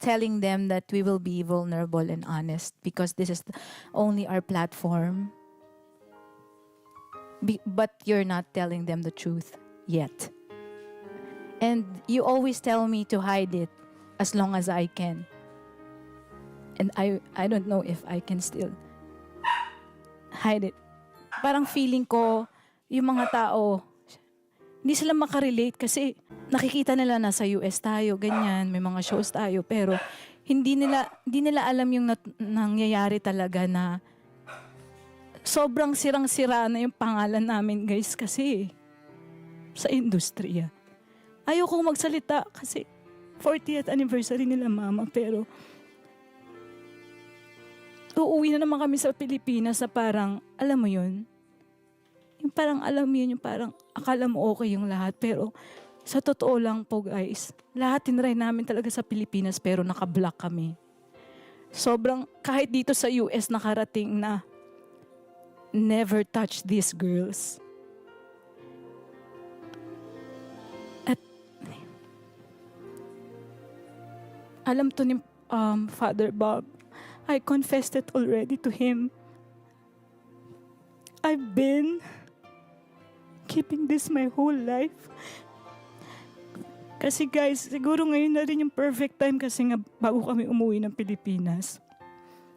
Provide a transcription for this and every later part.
telling them that we will be vulnerable and honest because this is only our platform. But you're not telling them the truth yet. And you always tell me to hide it as long as I can. And I don't know if I can still hide it. Parang feeling ko, yung mga tao, hindi sila makarelate kasi nakikita nila nasa US tayo, ganyan, may mga shows tayo, pero hindi nila alam yung nangyayari talaga na sobrang sirang-sira na yung pangalan namin, guys, kasi sa industriya. Ayoko magsalita kasi 40th anniversary nila mama, pero uuwi na naman kami sa Pilipinas na parang, alam mo yun, yung parang alam mo yun, yung parang akala mo okay yung lahat, pero sa totoo lang po guys, lahat tinry namin talaga sa Pilipinas pero naka-block kami. Sobrang, kahit dito sa US nakarating na never touch these girls. At alam to ni Father Bob, I confessed it already to him. I've been keeping this my whole life. Kasi guys, siguro ngayon na rin yung perfect time kasi nga bago kami umuwi ng Pilipinas.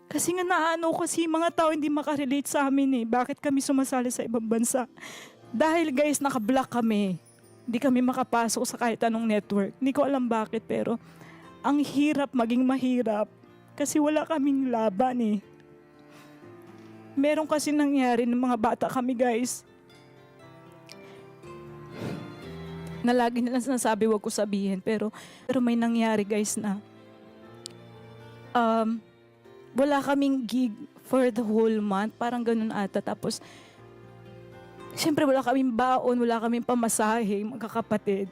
Kasi nga naano kasi mga tao hindi makarelate sa amin eh. Bakit kami sumasali sa ibang bansa? Dahil guys, naka-block kami. Hindi kami makapasok sa kahit anong network. Hindi ko alam bakit pero ang hirap maging mahirap. Kasi wala kaming laban eh. Meron kasi nangyari ng mga bata kami guys. Na lagi nilang sinasabi wag ko sabihin. Pero may nangyari guys na wala kaming gig for the whole month. Parang ganun ata. Tapos siyempre wala kaming baon, wala kaming pamasahe, magkakapatid.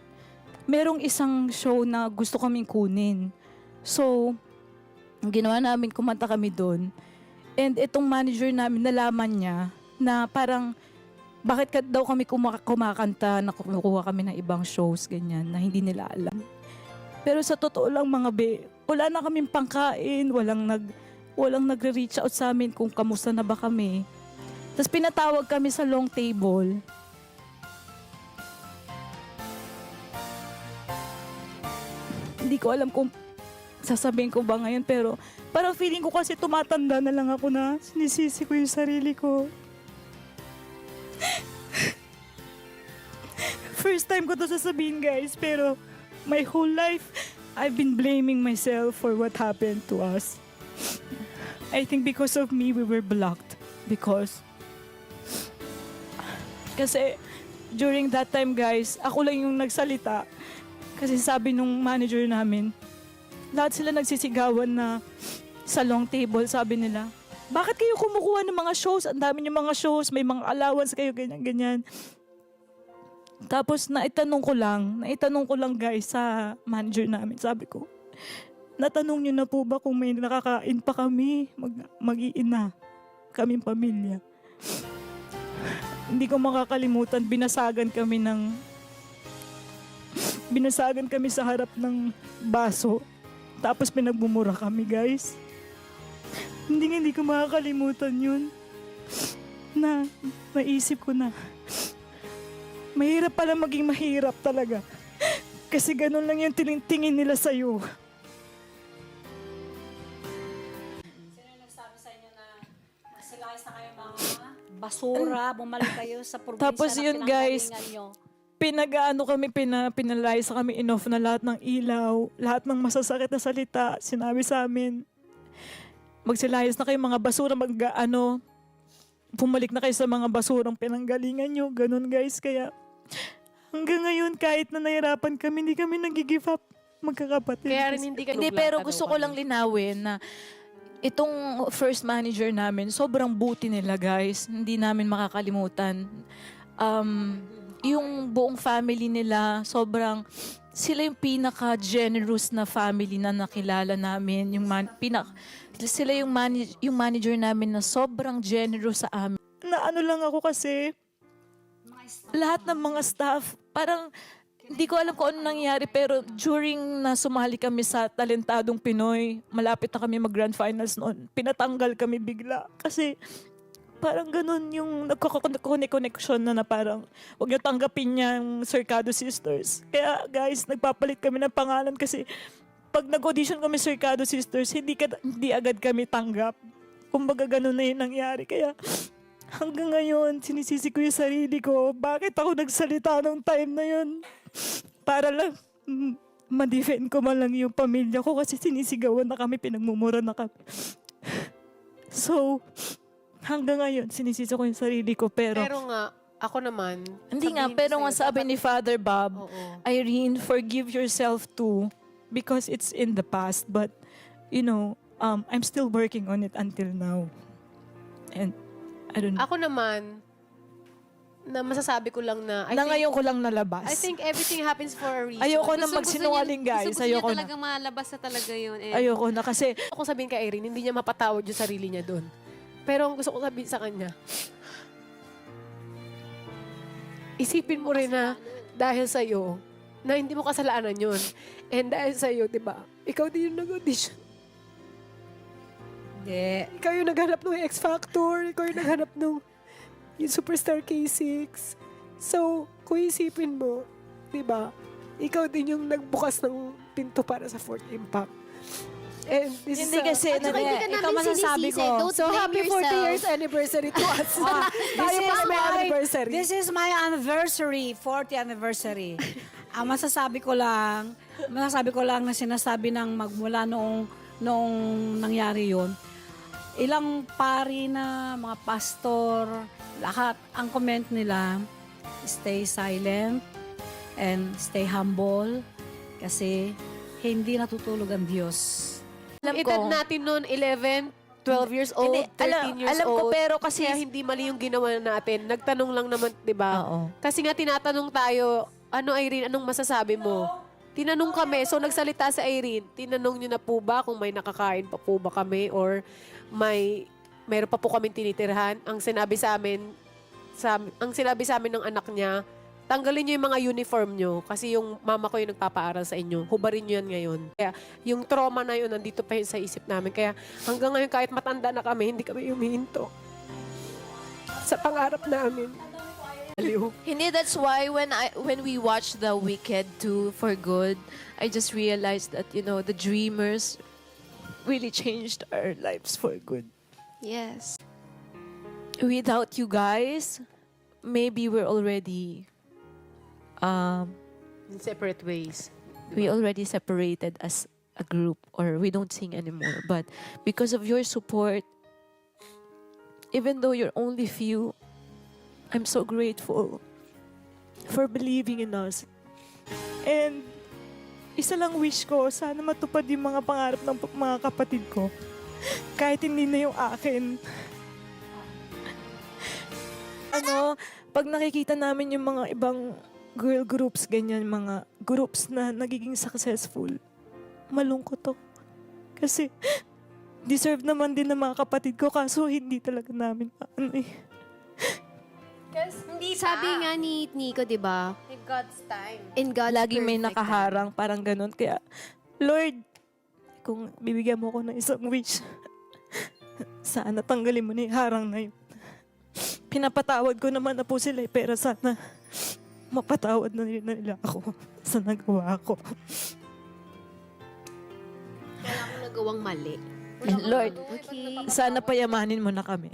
Merong isang show na gusto kaming kunin. So, ang ginawa namin, kumanta kami doon. And itong manager namin, nalaman niya na parang, bakit daw kami kumakanta, nakukuha kami ng ibang shows, ganyan, na hindi nila alam. Pero sa totoo lang mga wala na kaming pangkain, walang nagre-reach out sa amin kung kamusta na ba kami. Tapos pinatawag kami sa long table. Hindi ko alam kung sasabihin ko ba ngayon, pero parang feeling ko kasi tumatanda na lang ako na sinisisi ko yung sarili ko. First time ko to sasabihin guys, pero my whole life, I've been blaming myself for what happened to us. I think because of me, we were blocked. Kasi during that time guys, ako lang yung nagsalita. Kasi sabi nung manager namin, lahat sila nagsisigawan na sa long table, sabi nila, bakit kayo kumukuha ng mga shows? Ang dami yung mga shows, may mga allowance kayo, ganyan-ganyan. Tapos naitanong ko lang guys sa manager namin, sabi ko, natanong nyo na po ba kung may nakakain pa kami, mag-iina, kaming pamilya. Hindi ko makakalimutan, binasagan kami sa harap ng baso. Tapos pinagbumura kami guys. Hindi ko makakalimutan yun. Na naisip ko na mahirap pala maging mahirap talaga. Kasi ganun lang yung tingin nila sa'yo. Sino yung nagsabi sa inyo na masilayas na kayo mga basura, bumalik kayo sa probinsya Tapos na yun guys, pinanggalingan nyo? pinalayas kami enough na lahat ng ilaw, lahat ng masasakit na salita, sinabi sa amin, magsilayas na kayo mga basura, bumalik na kayo sa mga basurang pinanggalingan nyo, ganun guys. Kaya hanggang ngayon, kahit na nahirapan kami, hindi kami nag-give up, magkakapatid. Kaya rin hindi ka Hindi, pero gusto ko lang linawin na itong first manager namin, sobrang buti nila guys. Hindi namin makakalimutan. Yung buong family nila, sila yung pinaka-generous na family na nakilala namin. Sila yung manager namin na sobrang generous sa amin. Na ano lang ako kasi, lahat ng mga staff, parang Hindi ko alam kung ano nangyari, pero during na sumali kami sa Talentadong Pinoy, malapit na kami mag-grand finals noon, pinatanggal kami bigla. Kasi parang ganun yung nagko-connection na parang huwag niyo tanggapin yung Circado Sisters. Kaya guys, nagpapalit kami ng pangalan kasi pag nag-audition kami Circado Sisters, hindi agad kami tanggap. Kumbaga ganun na yung nangyari. Kaya hanggang ngayon, sinisisi ko yung sarili ko. Bakit ako nagsalita nung time na yun? Para lang ma-defend ko man lang yung pamilya ko kasi sinisigawan na kami, pinagmumura na kami. So, hanggang ngayon, sinisisi ko yung sarili ko. Pero nga, ako naman, hindi nga, sabihin ko pero nga sa'yo, sabi ni Father Bob, Oo. Irene, forgive yourself too because it's in the past. But, you know, I'm still working on it until now. And, I don't know. Ako naman, na masasabi ko lang na, Ngayon ko lang nalabas. I think everything happens for a reason. Ayoko na Gusto magsinungaling, guys. Gusto Ayoko niya na. talagang malabas na talaga yun. And Ayoko na kasi Ako sabihin kay Irene, hindi niya mapatawad yung sarili niya doon. Pero ang gusto ko sabihin sa kanya, isipin mo rin na dahil sa'yo, na hindi mo kasalanan yun. And dahil sa'yo, di ba, ikaw din yung nag-audition. Hindi. Ikaw yung naghanap ng X Factor. Ikaw yung naghanap ng yung Superstar K6. So, kung isipin mo, di ba, ikaw din yung nagbukas ng pinto para sa Fourth Impact. And this hindi is kasi At saka hindi ka ito namin masasabi sinisisi. ko. Don't so blame happy 40 yourself. years anniversary to us. Tayo This pa is may my- anniversary. This is my anniversary, 40th anniversary. Ang masasabi ko lang na sinasabi ng magmula noong nangyari yon. Ilang pari na mga pastor, lahat ang comment nila, stay silent and stay humble kasi hindi natutulog ang Diyos. alam ko. Edad natin noon, 11, 12 years old, Hindi, 13 years alam old. ko, pero kasi Kaya hindi mali yung ginawa natin. Nagtanong lang naman, di ba? Oo. Kasi nga tinatanong tayo, ano Irene, anong masasabi mo? Tinanong kami, so nagsalita si Irene, tinanong niyo na po ba kung may nakakain pa po ba kami or mayroon pa po kaming tinitirhan? Ang sinabi sa amin ng anak niya, tanggalin niyo yung mga uniform niyo kasi yung mama ko yung nagpapaaral sa inyo. Hubarin niyo yan ngayon. Kaya yung trauma na yun, nandito pa yun sa isip namin. Kaya hanggang ngayon, kahit matanda na kami, hindi kami humihinto sa pangarap namin. Aliw. Hindi, that's why when we watch The Wicked 2 for good, I just realized that, the dreamers really changed our lives for good. Yes. without you guys, maybe we're already In separate ways. we already separated as a group or we don't sing anymore. But because of your support, even though you're only few, I'm so grateful For believing in us. And isa lang wish ko, sana matupad yung mga pangarap ng mga kapatid ko. Kahit hindi na yung akin. Pag nakikita namin yung mga ibang girl groups, ganyan, mga groups na nagiging successful, malungkot ako. Kasi deserve naman din ng mga kapatid ko, kaso hindi talaga namin Sabi nga ni Nico, di ba? in God's time. In God's laging may perfect nakaharang, parang ganun. Kaya, Lord, kung bibigyan mo ko ng isang wish, sana tanggalin mo na yung harang na yun. Pinapatawad ko naman na po sila, pero sana mapatawad na nila ako sa nagawa ko. Wala akong nagawang mali. Lord, Okay. sana payamanin mo na kami.